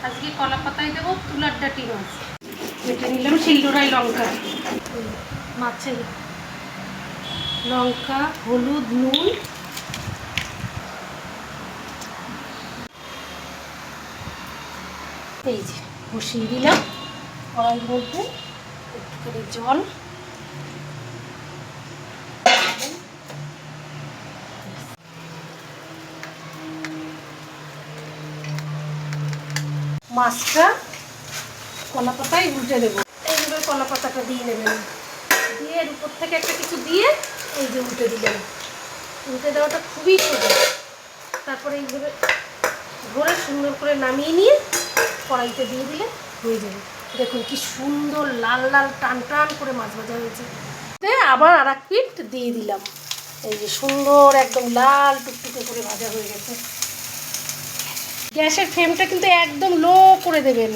আজকে কলা পাতায় দেবো তুলার ডাঁটি মাছ। এটা নিলাম শিলনোড়ায় লঙ্কা, মাছের লঙ্কা, হলুদ, নুন, এই যে বসিয়ে দিলাম কড়াইয়ের মধ্যে একটুখানি জল, মাছটা কলা পাতায় উল্টে দেবো। এইভাবে কলা পাতাটা দিয়ে নেবেন, দিয়ে এর উপর থেকে একটা কিছু দিয়ে এই যে উল্টে দিলেন। উল্টে দেওয়াটা খুবই সোজা। তারপরে এইভাবে ধরে সুন্দর করে নামিয়ে নিয়ে কড়াইতে দিয়ে দিলে হয়ে যাবে। দেখুন কি সুন্দর লাল লাল টান টান করে মাছ ভাজা হয়েছে। আবার আর এক পিঠ দিয়ে দিলাম, এই যে সুন্দর একদম লাল টুকটুকে করে ভাজা হয়ে গেছে। গ্যাসের ফ্লেমটা কিন্তু একদম লো করে দেবেন।